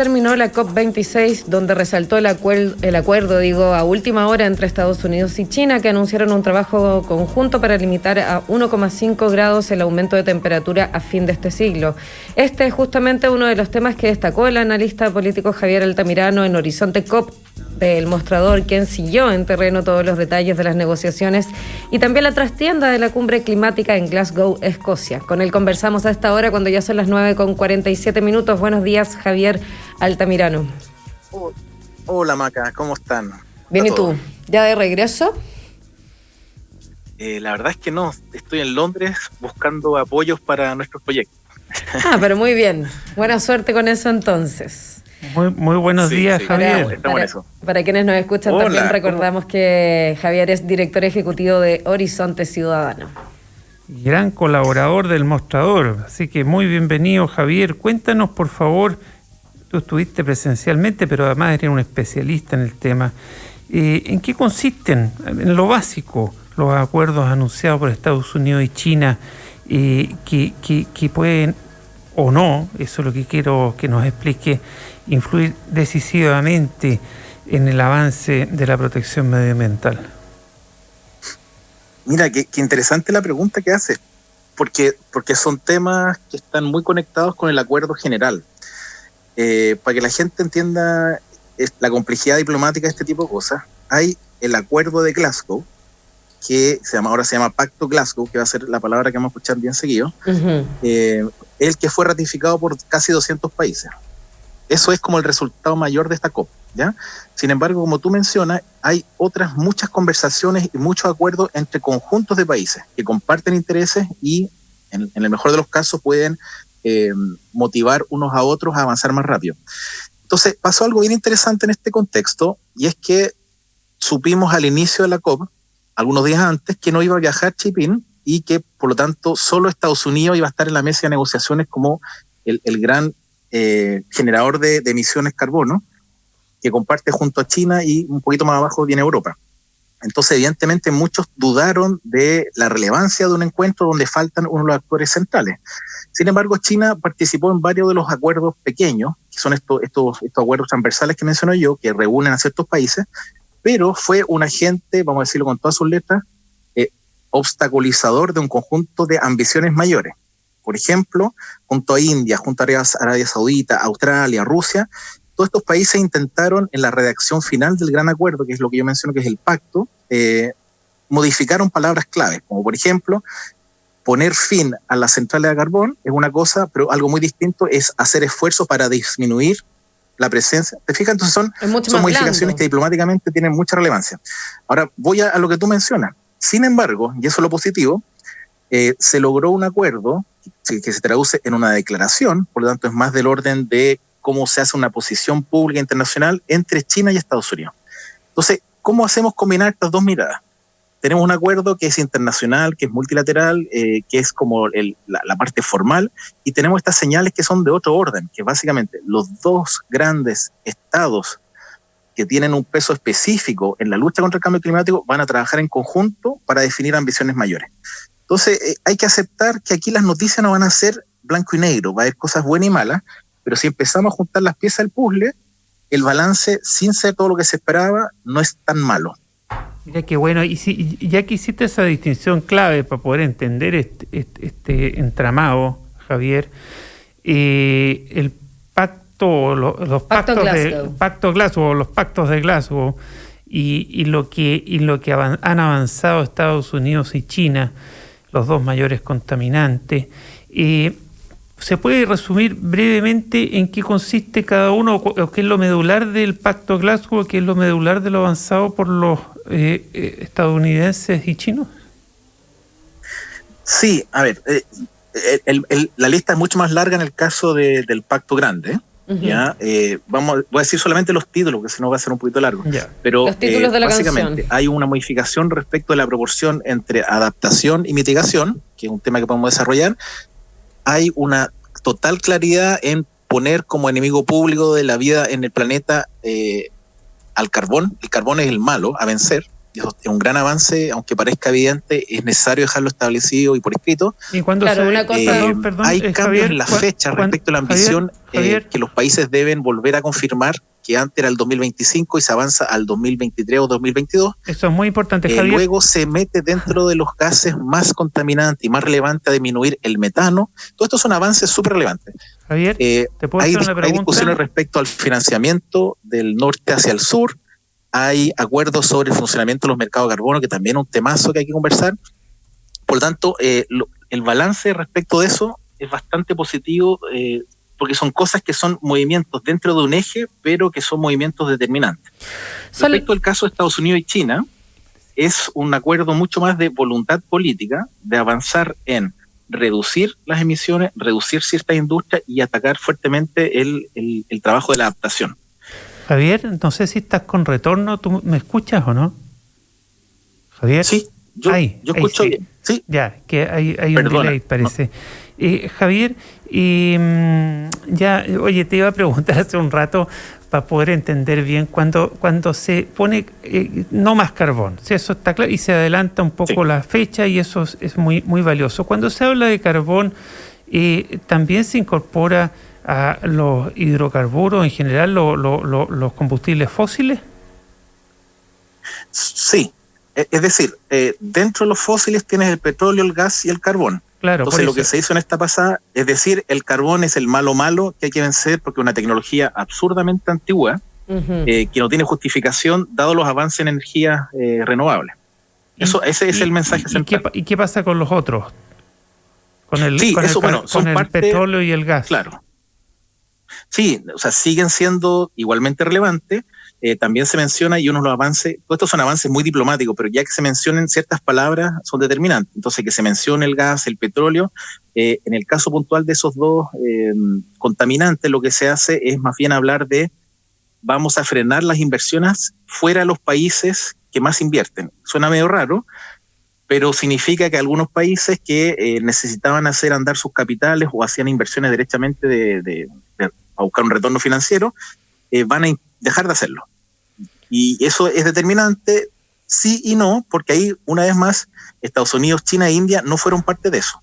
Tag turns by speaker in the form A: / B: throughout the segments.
A: Terminó la COP26, donde resaltó el acuerdo a última hora entre Estados Unidos y China, que anunciaron un trabajo conjunto para limitar a 1,5 grados el aumento de temperatura a fin de este siglo. Este es justamente uno de los temas que destacó el analista político Javier Altamirano en Horizonte COP del Mostrador, quien siguió en terreno todos los detalles de las negociaciones y también la trastienda de la cumbre climática en Glasgow, Escocia. Con él conversamos a esta hora cuando ya son las 9:47. Buenos días, Javier Altamirano.
B: Hola Maca, ¿cómo están?
A: Bien, ¿y tú? ¿Ya de regreso?
B: La verdad es que no, estoy en Londres buscando apoyos para nuestros proyectos.
A: Pero muy bien, buena suerte con eso entonces.
C: Muy buenos días, Javier.
A: Para quienes nos escuchan, hola, también recordamos que Javier es director ejecutivo de Horizonte Ciudadano.
C: Gran colaborador del Mostrador, así que muy bienvenido, Javier. Cuéntanos, por favor, tú estuviste presencialmente, pero además eres un especialista en el tema. ¿En qué consisten, en lo básico, los acuerdos anunciados por Estados Unidos y China que pueden o no, eso es lo que quiero que nos explique, influir decisivamente en el avance de la protección medioambiental?
B: Mira, qué interesante la pregunta que haces, porque son temas que están muy conectados con el acuerdo general. Para que la gente entienda la complejidad diplomática de este tipo de cosas, hay el acuerdo de Glasgow, que ahora se llama Pacto Glasgow, que va a ser la palabra que vamos a escuchar bien seguido, el que fue ratificado por casi 200 países. Eso es como el resultado mayor de esta COP, ¿ya? Sin embargo, como tú mencionas, hay otras muchas conversaciones y muchos acuerdos entre conjuntos de países que comparten intereses y, en el mejor de los casos, pueden motivar unos a otros a avanzar más rápido. Entonces, pasó algo bien interesante en este contexto, y es que supimos al inicio de la COP, algunos días antes, que no iba a viajar Xi Jinping y que, por lo tanto, solo Estados Unidos iba a estar en la mesa de negociaciones como el gran generador de emisiones carbono, que comparte junto a China, y un poquito más abajo viene Europa. Entonces, evidentemente, muchos dudaron de la relevancia de un encuentro donde faltan uno de los actores centrales. Sin embargo, China participó en varios de los acuerdos pequeños, que son estos acuerdos transversales que mencioné yo, que reúnen a ciertos países, pero fue un agente, vamos a decirlo con todas sus letras, obstaculizador de un conjunto de ambiciones mayores. Por ejemplo, junto a India, junto a Arabia Saudita, Australia, Rusia, todos estos países intentaron en la redacción final del gran acuerdo, que es lo que yo menciono que es el pacto, modificaron palabras claves, como por ejemplo, poner fin a las centrales de carbón es una cosa, pero algo muy distinto es hacer esfuerzos para disminuir la presencia. ¿Te fijas? Entonces son modificaciones que diplomáticamente tienen mucha relevancia. Ahora voy a lo que tú mencionas. Sin embargo, y eso es lo positivo, se logró un acuerdo que se traduce en una declaración, por lo tanto es más del orden de cómo se hace una posición pública internacional entre China y Estados Unidos. Entonces, ¿cómo hacemos combinar estas dos miradas? Tenemos un acuerdo que es internacional, que es multilateral, que es como la parte formal, y tenemos estas señales que son de otro orden, que básicamente los dos grandes estados que tienen un peso específico en la lucha contra el cambio climático van a trabajar en conjunto para definir ambiciones mayores. Entonces, hay que aceptar que aquí las noticias no van a ser blanco y negro, va a haber cosas buenas y malas, pero si empezamos a juntar las piezas del puzzle, el balance, sin ser todo lo que se esperaba, no es tan malo.
C: Mira qué bueno, y ya que hiciste esa distinción clave para poder entender este entramado, Javier, el pacto, los pactos de Pacto Glasgow, los pactos de Glasgow, y lo que han avanzado Estados Unidos y China, los dos mayores contaminantes, ¿se puede resumir brevemente en qué consiste cada uno, o qué es lo medular del Pacto Glasgow, qué es lo medular de lo avanzado por los estadounidenses y chinos?
B: Sí, a ver, la lista es mucho más larga en el caso del Pacto Grande, ¿ya? Voy a decir solamente los títulos, porque si no va a ser un poquito largo. Pero
A: los títulos de la
B: básicamente
A: canción.
B: Hay una modificación respecto de la proporción entre adaptación y mitigación, que es un tema que podemos desarrollar. Hay una total claridad en poner como enemigo público de la vida en el planeta al carbón. El carbón es el malo a vencer, y eso es un gran avance, aunque parezca evidente, es necesario dejarlo establecido y por escrito.
C: Y cuando
A: una cosa,
C: perdón,
B: hay cambios
C: Javier,
B: en la fecha respecto a la ambición
C: Javier,
B: que los países deben volver a confirmar, que antes era el 2025 y se avanza al 2023 o 2022.
C: Eso es muy importante, Javier.
B: Luego se mete dentro de los gases más contaminantes y más relevantes a disminuir el metano. Todo esto son avances súper relevantes.
C: Javier, ¿te puedo hacer una pregunta?
B: Hay discusiones respecto al financiamiento del norte hacia el sur. Hay acuerdos sobre el funcionamiento de los mercados de carbono, que también es un temazo que hay que conversar. Por lo tanto, el balance respecto de eso es bastante positivo, porque son cosas que son movimientos dentro de un eje, pero que son movimientos determinantes. Respecto al caso de Estados Unidos y China, es un acuerdo mucho más de voluntad política, de avanzar en reducir las emisiones, reducir ciertas industrias y atacar fuertemente el trabajo de la adaptación.
C: Javier, no sé si estás con retorno, ¿tú me escuchas o no? Javier.
B: Sí, yo escucho bien. Sí.
C: Ya, que hay un delay, parece. No. Javier, ya, oye, te iba a preguntar hace un rato para poder entender bien cuando se pone no más carbón, ¿sí? Eso está claro, y se adelanta un poco la fecha y eso es muy, muy valioso. Cuando se habla de carbón, también se incorpora a los hidrocarburos, en general los combustibles fósiles.
B: Sí, es decir, dentro de los fósiles tienes el petróleo, el gas y el carbón.
C: Claro,
B: entonces lo que se hizo en esta pasada es decir, el carbón es el malo que hay que vencer porque es una tecnología absurdamente antigua, que no tiene justificación dado los avances en energías renovables. Ese es el mensaje central.
C: ¿Y qué pasa con los otros? Con el petróleo y el gas.
B: Claro. Sí, o sea, siguen siendo igualmente relevantes. También se menciona, y uno de los avances, todos estos son avances muy diplomáticos, pero ya que se mencionen ciertas palabras son determinantes. Entonces, que se mencione el gas, el petróleo, en el caso puntual de esos dos contaminantes, lo que se hace es más bien hablar de vamos a frenar las inversiones fuera de los países que más invierten. Suena medio raro, pero significa que algunos países que necesitaban hacer andar sus capitales o hacían inversiones derechamente a buscar un retorno financiero, van a dejar de hacerlo. Y eso es determinante, sí y no, porque ahí, una vez más, Estados Unidos, China e India no fueron parte de eso.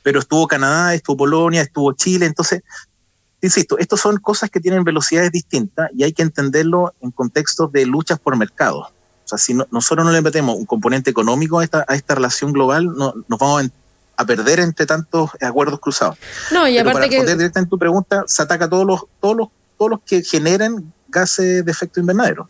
B: Pero estuvo Canadá, estuvo Polonia, estuvo Chile. Entonces, insisto, estas son cosas que tienen velocidades distintas y hay que entenderlo en contextos de luchas por mercado. O sea, si nosotros no le metemos un componente económico a esta relación global, nos vamos a perder entre tantos acuerdos cruzados.
A: No, y
B: pero
A: aparte
B: para responder directamente en tu pregunta, se ataca a todos los que generen gases de efecto invernadero.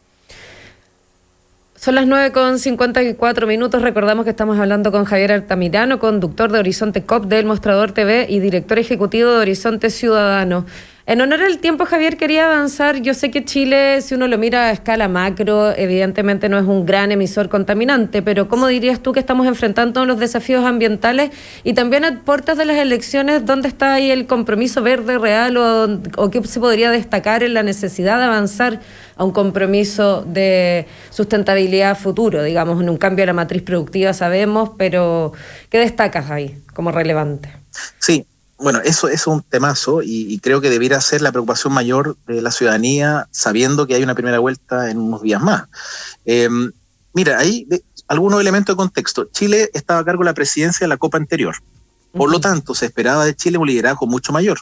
A: Son las 9:54. Recordamos que estamos hablando con Javier Altamirano, conductor de Horizonte COP del Mostrador TV y director ejecutivo de Horizonte Ciudadano. En honor al tiempo, Javier, quería avanzar. Yo sé que Chile, si uno lo mira a escala macro, evidentemente no es un gran emisor contaminante, pero ¿cómo dirías tú que estamos enfrentando los desafíos ambientales y también a puertas de las elecciones, dónde está ahí el compromiso verde real o qué se podría destacar en la necesidad de avanzar a un compromiso de sustentabilidad futuro, digamos, en un cambio a la matriz productiva sabemos, pero ¿qué destacas ahí como relevante?
B: Sí. Bueno, eso es un temazo y creo que debiera ser la preocupación mayor de la ciudadanía, sabiendo que hay una primera vuelta en unos días más. Mira, ahí algunos elementos de contexto. Chile estaba a cargo de la presidencia de la COP anterior. Por lo tanto, se esperaba de Chile un liderazgo mucho mayor.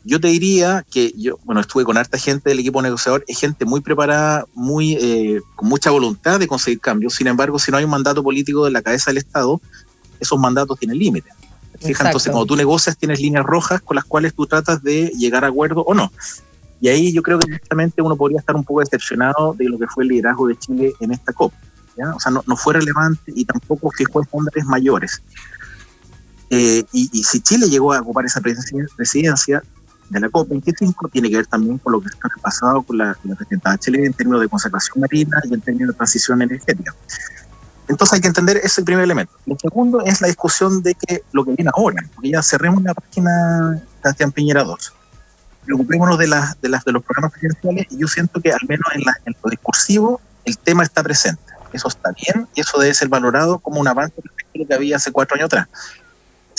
B: Yo te diría que estuve con harta gente del equipo negociador, es gente muy preparada, con mucha voluntad de conseguir cambios. Sin embargo, si no hay un mandato político de la cabeza del Estado, esos mandatos tienen límites. Entonces, cuando tú negocias, tienes líneas rojas con las cuales tú tratas de llegar a acuerdo o no. Y ahí yo creo que justamente uno podría estar un poco decepcionado de lo que fue el liderazgo de Chile en esta COP, ¿ya? O sea, no fue relevante y tampoco fijó estándares mayores. Y si Chile llegó a ocupar esa presidencia de la COP25, tiene que ver también con lo que está pasado con la representada Chile en términos de conservación marina y en términos de transición energética. Entonces hay que entender ese primer elemento. Lo segundo es la discusión de que lo que viene ahora, porque ya cerremos la página Sebastián Piñera 2. Preocupémonos de los programas presidenciales y yo siento que al menos en lo discursivo el tema está presente. Eso está bien y eso debe ser valorado como un avance respecto a lo que había hace 4 años atrás.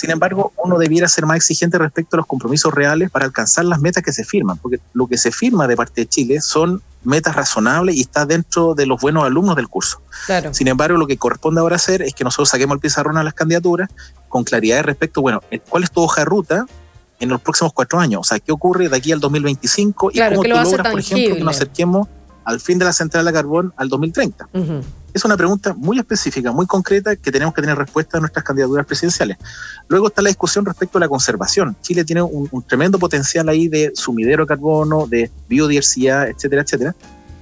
B: Sin embargo, uno debiera ser más exigente respecto a los compromisos reales para alcanzar las metas que se firman, porque lo que se firma de parte de Chile son metas razonables y está dentro de los buenos alumnos del curso.
A: Claro.
B: Sin embargo, lo que corresponde ahora hacer es que nosotros saquemos el pizarrón a las candidaturas con claridad respecto, bueno, ¿cuál es tu hoja de ruta en los próximos 4 años? O sea, ¿qué ocurre de aquí al 2025?
A: Claro,
B: y cómo
A: que
B: tú
A: lo hace
B: logras, por ejemplo, que nos acerquemos al fin de la central de carbón al 2030.
A: Uh-huh.
B: Es una pregunta muy específica, muy concreta, que tenemos que tener respuesta a nuestras candidaturas presidenciales. Luego está la discusión respecto a la conservación. Chile tiene un tremendo potencial ahí de sumidero de carbono, de biodiversidad, etcétera, etcétera.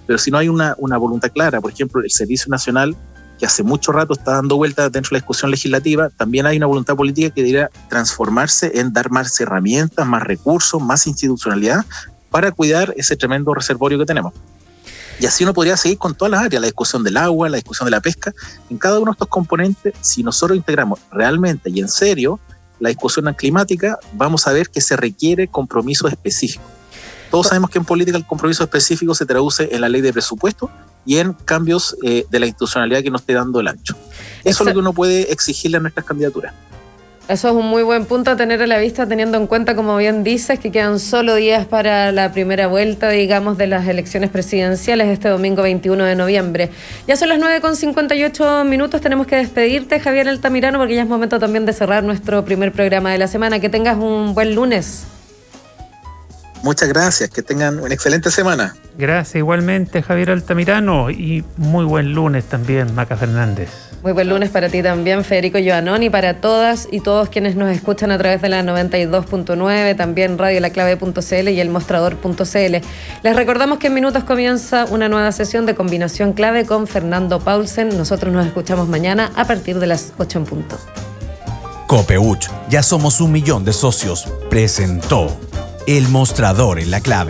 B: Pero si no hay una voluntad clara, por ejemplo, el Servicio Nacional, que hace mucho rato está dando vueltas dentro de la discusión legislativa, también hay una voluntad política que debería transformarse en dar más herramientas, más recursos, más institucionalidad para cuidar ese tremendo reservorio que tenemos. Y así uno podría seguir con todas las áreas, la discusión del agua, la discusión de la pesca. En cada uno de estos componentes, si nosotros integramos realmente y en serio la discusión climática, vamos a ver que se requiere compromiso específico. Todos sabemos que en política el compromiso específico se traduce en la ley de presupuesto y en cambios de la institucionalidad que nos esté dando el ancho. Eso es lo que uno puede exigirle a nuestras candidaturas.
A: Eso es un muy buen punto a tener a la vista, teniendo en cuenta, como bien dices, que quedan solo días para la primera vuelta, digamos, de las elecciones presidenciales este domingo 21 de noviembre. Ya son las 9:58, tenemos que despedirte, Javier Altamirano, porque ya es momento también de cerrar nuestro primer programa de la semana. Que tengas un buen lunes.
B: Muchas gracias, que tengan una excelente semana.
C: Gracias igualmente, Javier Altamirano, y muy buen lunes también, Maca Fernández.
A: Muy buen lunes para ti también, Federico Joanón, y para todas y todos quienes nos escuchan a través de la 92.9, también radiolaclave.cl y elmostrador.cl. Les recordamos que en minutos comienza una nueva sesión de Combinación Clave con Fernando Paulsen. Nosotros nos escuchamos mañana a partir de las 8 en punto.
D: Copeuch, ya somos 1 millón de socios, presentó El Mostrador en la Clave.